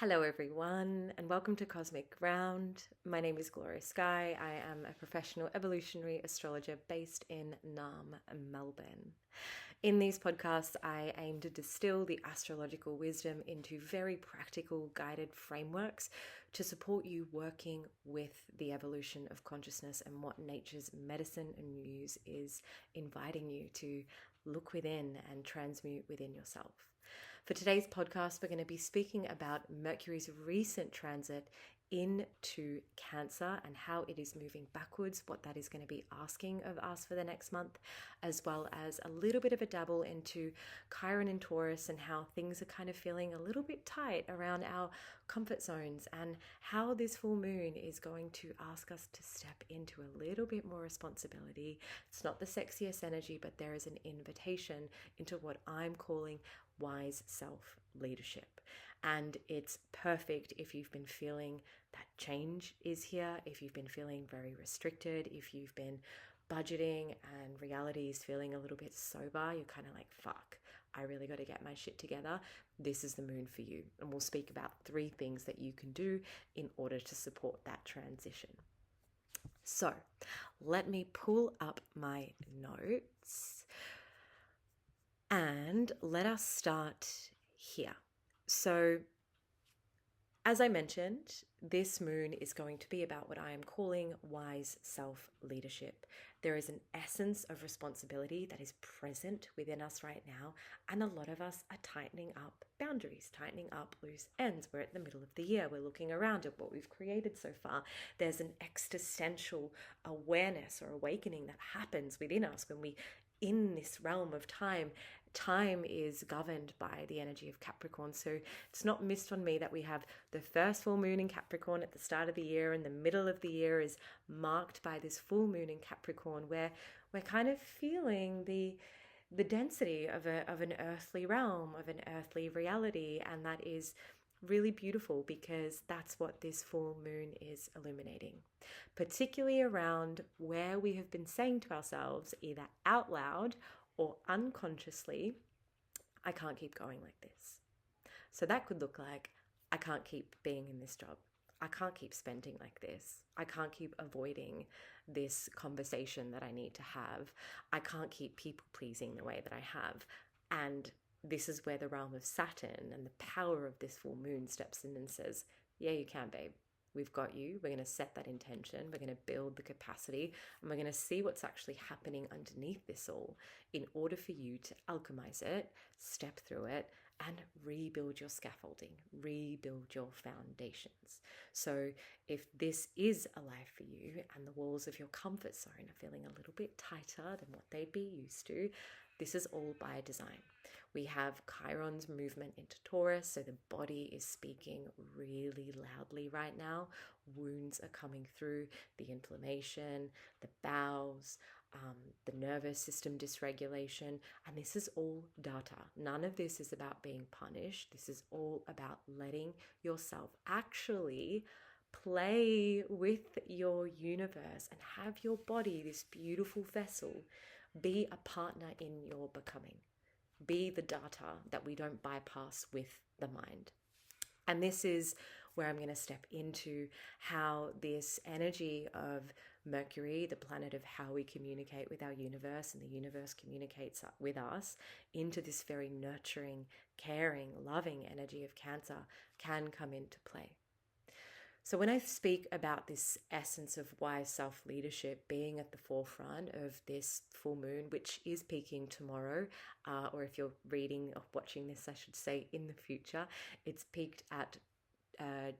Hello, everyone, and welcome to Cosmic Ground. My name is Gloria Sky. I am a professional evolutionary astrologer based in Naarm, Melbourne. In these podcasts, I aim to distill the astrological wisdom into very practical, guided frameworks to support you working with the evolution of consciousness and what nature's medicine and muse is inviting you to look within and transmute within yourself. For today's podcast, we're going to be speaking about Mercury's recent transit into Cancer and how it is moving backwards, what that is going to be asking of us for the next month, as well as a little bit of a dabble into Chiron and Taurus and how things are kind of feeling a little bit tight around our comfort zones and how this full moon is going to ask us to step into a little bit more responsibility. It's not the sexiest energy, but there is an invitation into what I'm calling wise self-leadership. And it's perfect if you've been feeling that change is here, if you've been feeling very restricted, if you've been budgeting and reality is feeling a little bit sober, you're kind of like, fuck, I really got to get my shit together. This is the moon for you. And we'll speak about 3 things that you can do in order to support that transition. So let me pull up my notes and let us start here. So, as I mentioned, this moon is going to be about what I am calling wise self-leadership. There is an essence of responsibility that is present within us right now, and a lot of us are tightening up boundaries, tightening up loose ends. We're at the middle of the year. We're looking around at what we've created so far. There's an existential awareness or awakening that happens within us when we, in this realm of time is governed by the energy of Capricorn. So it's not missed on me that we have the first full moon in Capricorn at the start of the year, and the middle of the year is marked by this full moon in Capricorn, where we're kind of feeling the density of an earthly realm, of an earthly reality. And that is really beautiful because that's what this full moon is illuminating, particularly around where we have been saying to ourselves, either out loud or unconsciously, I can't keep going like this. So that could look like, I can't keep being in this job. I can't keep spending like this. I can't keep avoiding this conversation that I need to have. I can't keep people pleasing the way that I have. And this is where the realm of Saturn and the power of this full moon steps in and says, yeah, you can, babe. We've got you. We're going to set that intention. We're going to build the capacity, and we're going to see what's actually happening underneath this all in order for you to alchemize it, step through it, and rebuild your scaffolding, rebuild your foundations. So if this is alive for you and the walls of your comfort zone are feeling a little bit tighter than what they'd be used to, this is all by design. We have Chiron's movement into Taurus, so the body is speaking really loudly right now. Wounds are coming through, the inflammation, the bowels, the nervous system dysregulation, and this is all data. None of this is about being punished. This is all about letting yourself actually play with your universe and have your body, this beautiful vessel, be a partner in your becoming. Be the data that we don't bypass with the mind. And this is where I'm going to step into how this energy of Mercury, the planet of how we communicate with our universe, and the universe communicates with us, into this very nurturing, caring, loving energy of Cancer can come into play. So when I speak about this essence of wise self-leadership being at the forefront of this full moon, which is peaking tomorrow, or if you're reading or watching this, I should say, in the future, it's peaked at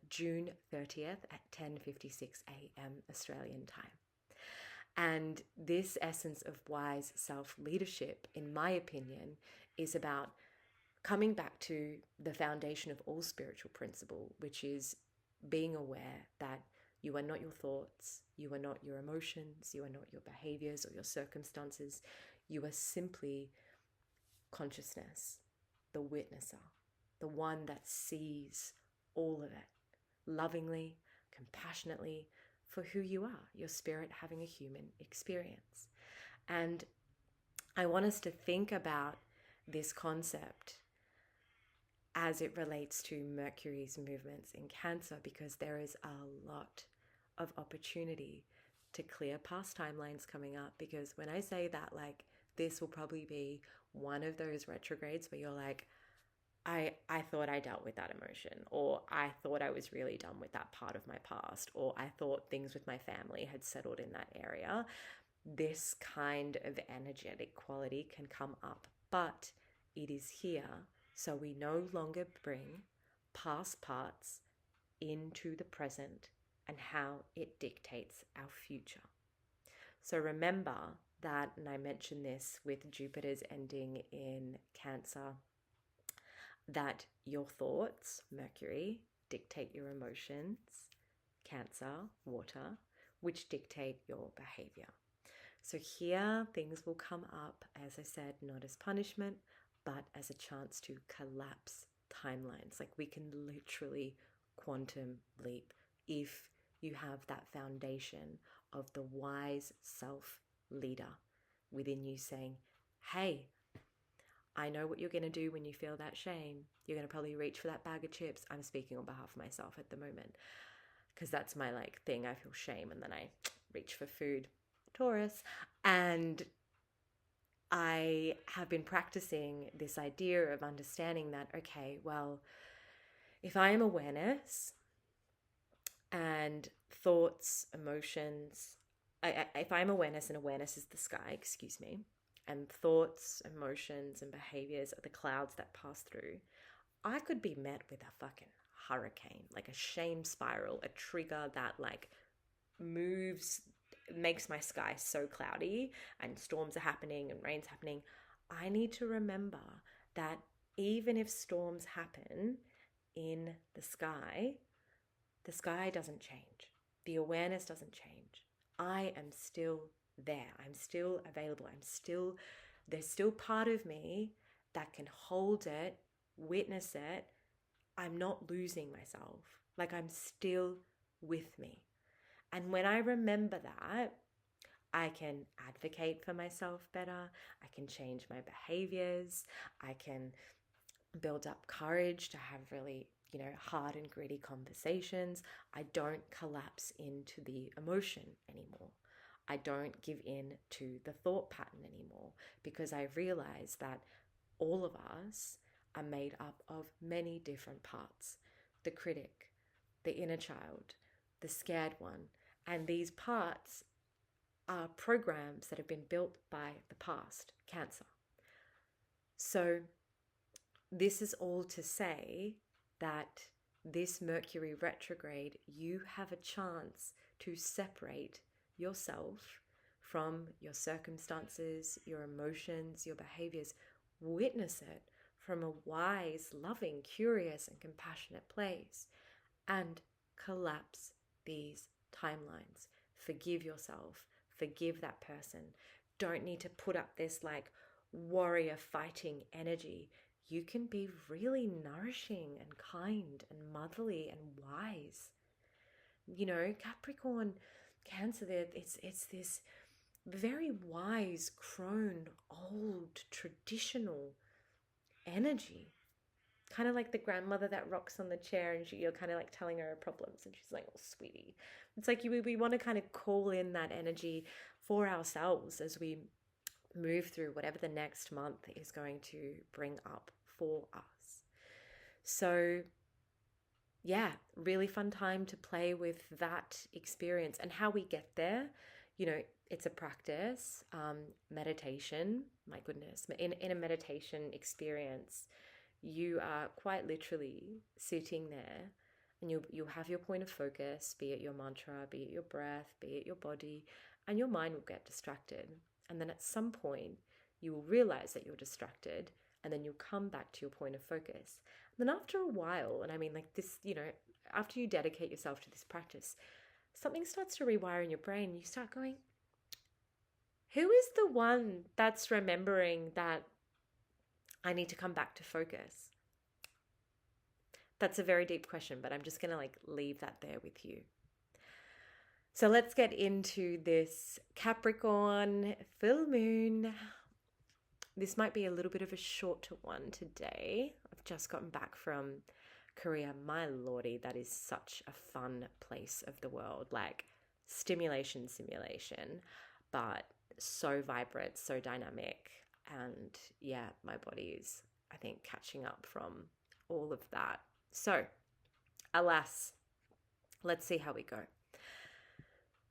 June 30th at 10:56 a.m. Australian time. And this essence of wise self-leadership, in my opinion, is about coming back to the foundation of all spiritual principle, which is being aware that you are not your thoughts, you are not your emotions, you are not your behaviors or your circumstances. You are simply consciousness, the witnesser, the one that sees all of it lovingly, compassionately, for who you are, your spirit having a human experience. And I want us to think about this concept as it relates to Mercury's movements in Cancer, because there is a lot of opportunity to clear past timelines coming up. Because when I say that, like, this will probably be one of those retrogrades where you're like, I thought I dealt with that emotion, or I thought I was really done with that part of my past, or I thought things with my family had settled in that area. This kind of energetic quality can come up, but it is here, so we no longer bring past parts into the present and how it dictates our future. So remember that, and I mentioned this with Jupiter's ending in Cancer, that your thoughts, Mercury, dictate your emotions, Cancer, water, which dictate your behavior. So here things will come up, as I said, not as punishment, but as a chance to collapse timelines. Like, we can literally quantum leap if you have that foundation of the wise self leader within you saying, hey, I know what you're going to do when you feel that shame. You're going to probably reach for that bag of chips. I'm speaking on behalf of myself at the moment, because that's my like thing. I feel shame and then I reach for food. Taurus. And I have been practicing this idea of understanding that, okay, well, if I am awareness and thoughts, emotions, if I'm awareness and awareness is the sky, and thoughts, emotions, and behaviors are the clouds that pass through, I could be met with a fucking hurricane, like a shame spiral, a trigger that like makes my sky so cloudy and storms are happening and rain's happening. I need to remember that even if storms happen in the sky doesn't change. The awareness doesn't change. I am still there. I'm still available. There's still part of me that can hold it, witness it. I'm not losing myself. Like, I'm still with me. And when I remember that, I can advocate for myself better. I can change my behaviors. I can build up courage to have really, hard and gritty conversations. I don't collapse into the emotion anymore. I don't give in to the thought pattern anymore, because I realize that all of us are made up of many different parts. The critic, the inner child, the scared one. And these parts are programs that have been built by the past, Cancer. So this is all to say that this Mercury retrograde, you have a chance to separate yourself from your circumstances, your emotions, your behaviors. Witness it from a wise, loving, curious, and compassionate place, and collapse these timelines. Forgive yourself. Forgive that person. Don't need to put up this like warrior fighting energy. You can be really nourishing and kind and motherly and wise. Capricorn, Cancer, it's this very wise, crone, old, traditional energy. Kind of like the grandmother that rocks on the chair and you're kind of like telling her her problems and she's like, oh, sweetie. It's like we want to kind of call in that energy for ourselves as we move through whatever the next month is going to bring up for us. So yeah, really fun time to play with that experience. And how we get there, it's a practice, meditation. My goodness, in a meditation experience, you are quite literally sitting there and you'll have your point of focus, be it your mantra, be it your breath, be it your body, and your mind will get distracted. And then at some point, you will realize that you're distracted, and then you'll come back to your point of focus. And then after a while, and I mean like this, after you dedicate yourself to this practice, something starts to rewire in your brain. You start going, who is the one that's remembering that I need to come back to focus? That's a very deep question, but I'm just going to leave that there with you. So let's get into this Capricorn full moon. This might be a little bit of a shorter one today. I've I've just gotten back from Korea. My lordy, that is such a fun place of the world. Like stimulation, simulation, but so vibrant, so dynamic. And yeah, my body is, I think, catching up from all of that. So, alas, let's see how we go.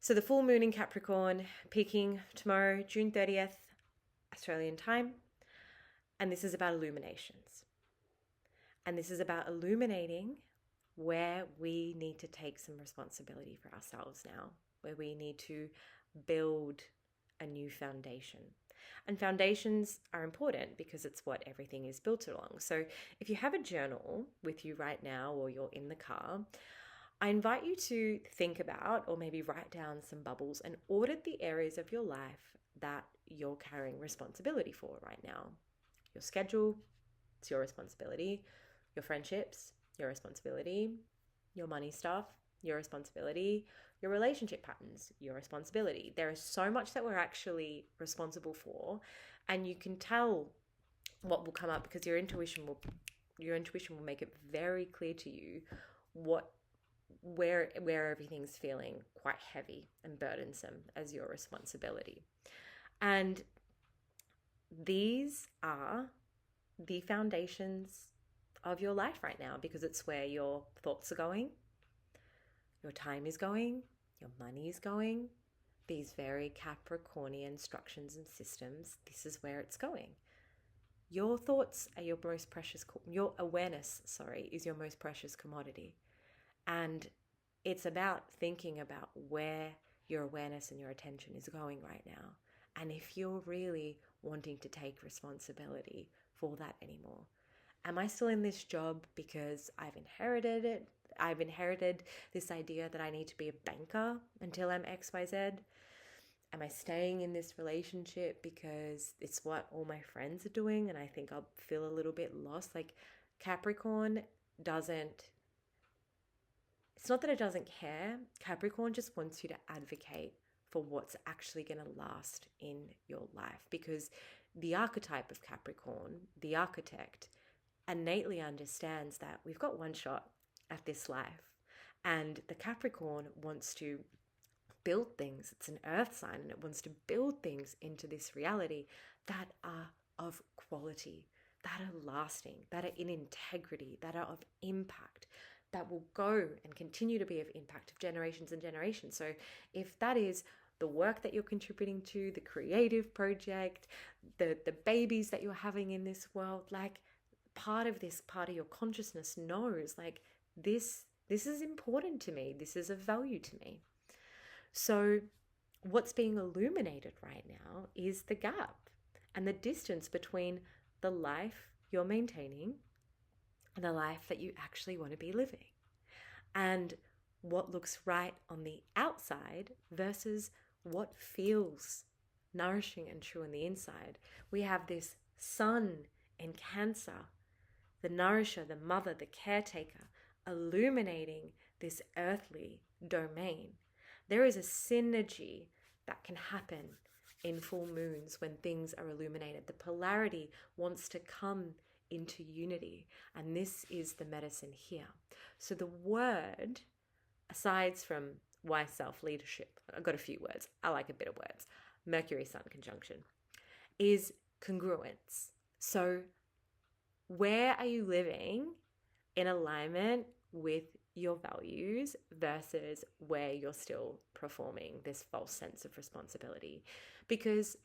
So the full moon in Capricorn peaking tomorrow, June 30th, Australian time. And this is about illuminations. And this is about illuminating where we need to take some responsibility for ourselves now, where we need to build a new foundation. And foundations are important because it's what everything is built along. So if you have a journal with you right now or you're in the car, I invite you to think about or maybe write down some bubbles and audit the areas of your life that you're carrying responsibility for right now. Your schedule, it's your responsibility. Your friendships, your responsibility. Your money stuff, your responsibility. Your relationship patterns, your responsibility. There is so much that we're actually responsible for, and you can tell what will come up because your intuition will make it very clear to you where everything's feeling quite heavy and burdensome as your responsibility. And these are the foundations of your life right now because it's where your thoughts are going, your time is going, your money is going. These very Capricornian structures and systems, this is where it's going. Your thoughts are your most precious, your awareness, is your most precious commodity. And it's about thinking about where your awareness and your attention is going right now. And if you're really wanting to take responsibility for that anymore. Am I still in this job because I've inherited it? I've inherited this idea that I need to be a banker until I'm XYZ. Am I staying in this relationship because it's what all my friends are doing and I think I'll feel a little bit lost? Like Capricorn doesn't, it's not that it doesn't care. Capricorn just wants you to advocate for what's actually going to last in your life because the archetype of Capricorn, the architect, innately understands that we've got one shot at this life. And the Capricorn wants to build things. It's an earth sign and it wants to build things into this reality that are of quality, that are lasting, that are in integrity, that are of impact, that will go and continue to be of impact of generations and generations. So if that is the work that you're contributing to, the creative project, the babies that you're having in this world, like part of your consciousness knows like this is important to me. This is of value to me. So what's being illuminated right now is the gap and the distance between the life you're maintaining and the life that you actually want to be living. And what looks right on the outside versus what feels nourishing and true on the inside. We have this sun in Cancer, the nourisher, the mother, the caretaker, illuminating this earthly domain. There is a synergy that can happen in full moons when things are illuminated. The polarity wants to come into unity, and this is the medicine here. So the word, aside from why self-leadership, I've got a few words, I like a bit of words, Mercury-Sun conjunction, is congruence. So where are you living in alignment with your values versus where you're still performing this false sense of responsibility? Because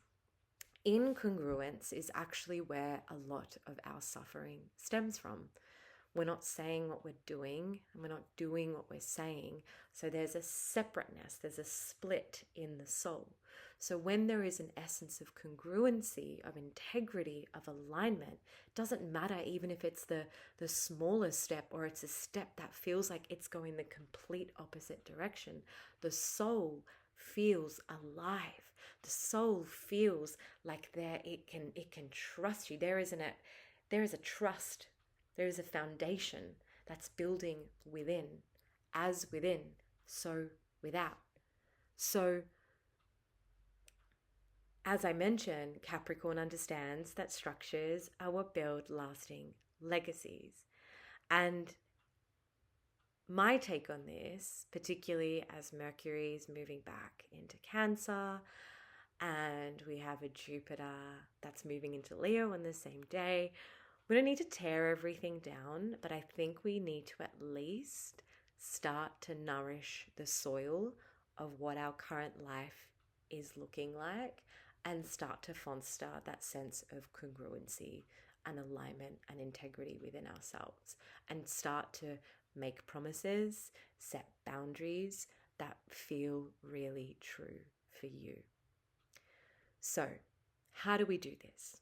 incongruence is actually where a lot of our suffering stems from. We're not saying what we're doing and we're not doing what we're saying. So there's a separateness, there's a split in the soul. So when there is an essence of congruency, of integrity, of alignment, doesn't matter even if it's the smallest step or it's a step that feels like it's going the complete opposite direction. The soul feels alive. The soul feels like it can trust you. There is a trust. There is a foundation that's building within. As within, so without. So as I mentioned, Capricorn understands that structures are what build lasting legacies. And my take on this, particularly as Mercury is moving back into Cancer, and we have a Jupiter that's moving into Leo on the same day, we don't need to tear everything down, but I think we need to at least start to nourish the soil of what our current life is looking like and start to foster that sense of congruency and alignment and integrity within ourselves, and start to make promises, set boundaries that feel really true for you. So, how do we do this?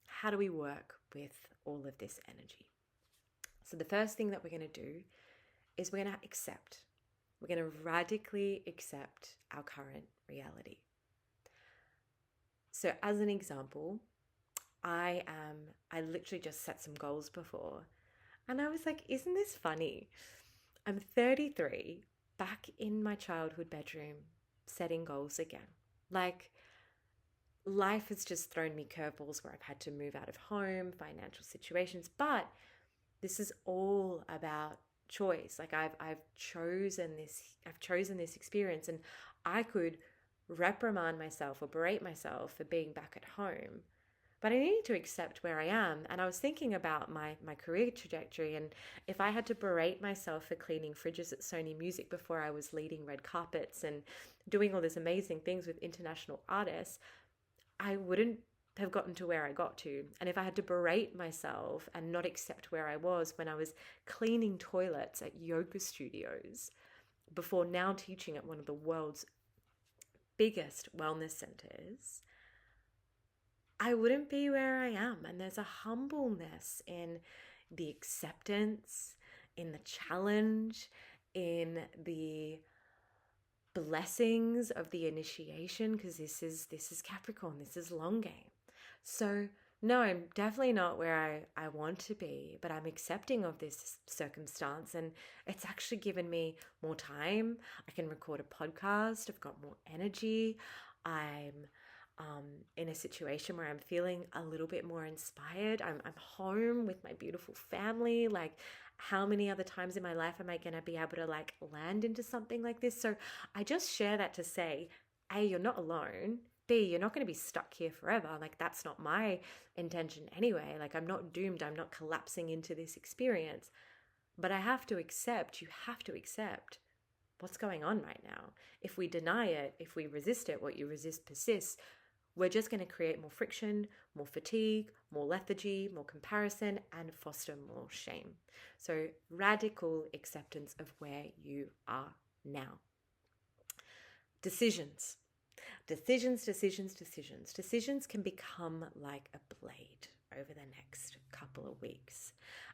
How do we work with all of this energy? So the first thing that we're going to do is we're going to accept. We're going to radically accept our current reality. So as an example, I literally just set some goals before, and I was like, isn't this funny? I'm 33, back in my childhood bedroom, setting goals again. Like, life has just thrown me curveballs where I've had to move out of home, financial situations, but this is all about choice. Like I've chosen this experience, and I could reprimand myself or berate myself for being back at home, but I needed to accept where I am. And I was thinking about my career trajectory, and if I had to berate myself for cleaning fridges at Sony Music before I was leading red carpets and doing all these amazing things with international artists, I wouldn't have gotten to where I got to. And if I had to berate myself and not accept where I was when I was cleaning toilets at yoga studios before now teaching at one of the world's biggest wellness centers, I wouldn't be where I am. And there's a humbleness in the acceptance, in the challenge, in the blessings of the initiation, because this is Capricorn, this is long game. So no, I'm definitely not where I want to be, but I'm accepting of this circumstance, and it's actually given me more time. I can record a podcast, I've got more energy, I'm in a situation where I'm feeling a little bit more inspired. I'm home with my beautiful family. Like, how many other times in my life am I going to be able to like land into something like this? So I just share that to say, A, you're not alone. B, you're not going to be stuck here forever. Like, that's not my intention anyway. Like, I'm not doomed. I'm not collapsing into this experience. But I have to accept, you have to accept what's going on right now. If we deny it, if we resist it, what you resist persists, we're just going to create more friction, more fatigue, more lethargy, more comparison, and foster more shame. So radical acceptance of where you are now. Decisions. Decisions can become like a blade over the next couple of weeks.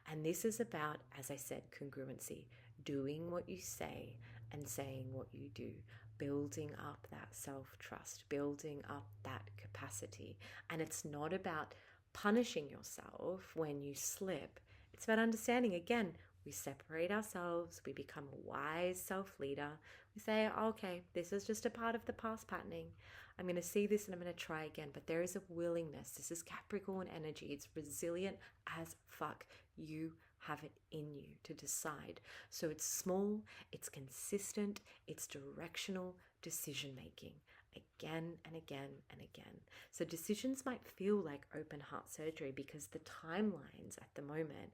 And this is about, as I said, congruency, doing what you say and saying what you do, building up that self-trust, building up that capacity. And it's not about punishing yourself when you slip. It's about understanding, again, we separate ourselves, we become a wise self-leader. We say, okay, this is just a part of the past patterning. I'm going to see this and I'm going to try again. But there is a willingness. This is Capricorn energy. It's resilient as fuck. You have it in you to decide. So it's small, it's consistent, it's directional decision making again and again and again. So decisions might feel like open heart surgery because the timelines at the moment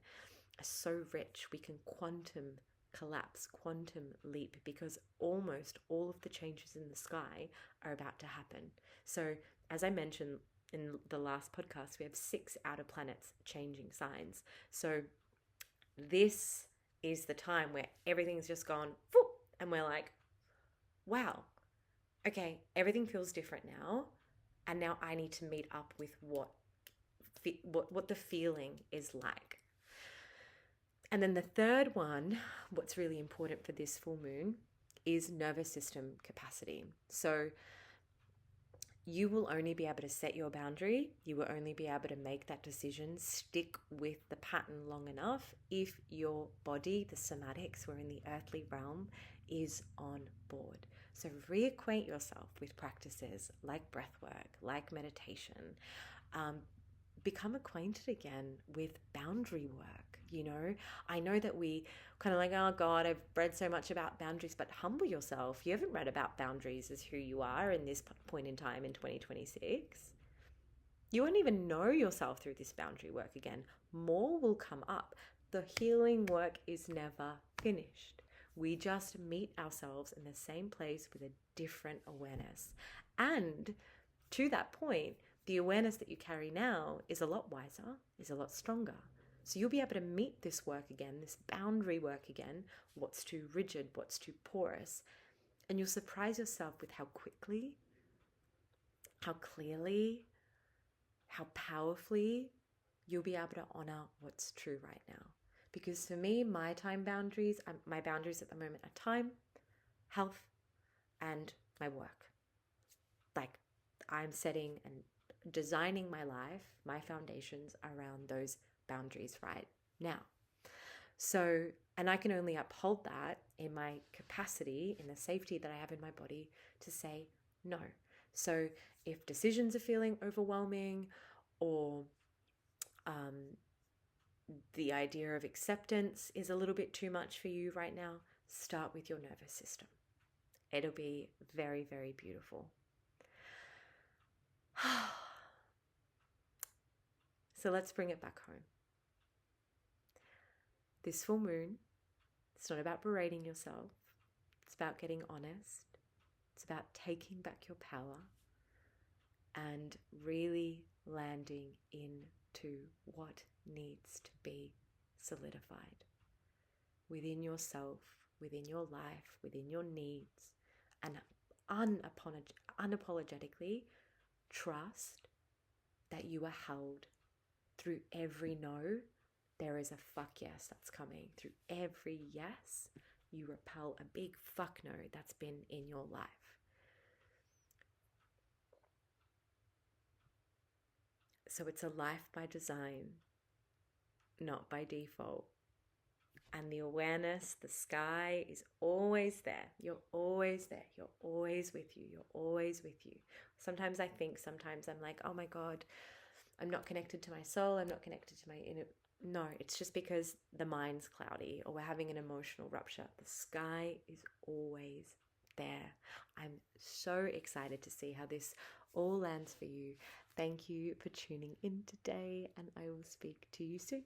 are so rich. We can quantum collapse, quantum leap, because almost all of the changes in the sky are about to happen. So as I mentioned in the last podcast, we have 6 outer planets changing signs. So this is the time where everything's just gone, whoop, and we're like, wow, okay, everything feels different now. And now I need to meet up with what the feeling is like. And then the third one, what's really important for this full moon, is nervous system capacity. So you will only be able to set your boundary. You will only be able to make that decision, stick with the pattern long enough if your body, the somatics, we're in the earthly realm, is on board. So reacquaint yourself with practices like breath work, like meditation. become acquainted again with boundary work. You know, I know that we kind of like, oh God, I've read so much about boundaries, but humble yourself. You haven't read about boundaries as who you are in this point in time in 2026. You won't even know yourself through this boundary work again. More will come up. The healing work is never finished. We just meet ourselves in the same place with a different awareness. And to that point, the awareness that you carry now is a lot wiser, is a lot stronger. So you'll be able to meet this work again, this boundary work again, what's too rigid, what's too porous, and you'll surprise yourself with how quickly, how clearly, how powerfully you'll be able to honor what's true right now. Because for me, my boundaries at the moment are time, health, and my work. Like, I'm setting and designing my life, my foundations around those boundaries right now. So, and I can only uphold that in my capacity, in the safety that I have in my body to say no. So if decisions are feeling overwhelming, or the idea of acceptance is a little bit too much for you right now, start with your nervous system. It'll be very, very beautiful. So let's bring it back home. This full moon, it's not about berating yourself. It's about getting honest. It's about taking back your power and really landing into what needs to be solidified within yourself, within your life, within your needs, and unapologetically trust that you are held through every no. There is a fuck yes that's coming. Through every yes, you repel a big fuck no that's been in your life. So it's a life by design, not by default. And the awareness, the sky is always there. You're always there. You're always with you. You're always with you. Sometimes I'm like, oh my God, I'm not connected to my soul. I'm not connected to my inner. No, it's just because the mind's cloudy or we're having an emotional rupture. The sky is always there. I'm so excited to see how this all lands for you. Thank you for tuning in today, and I will speak to you soon.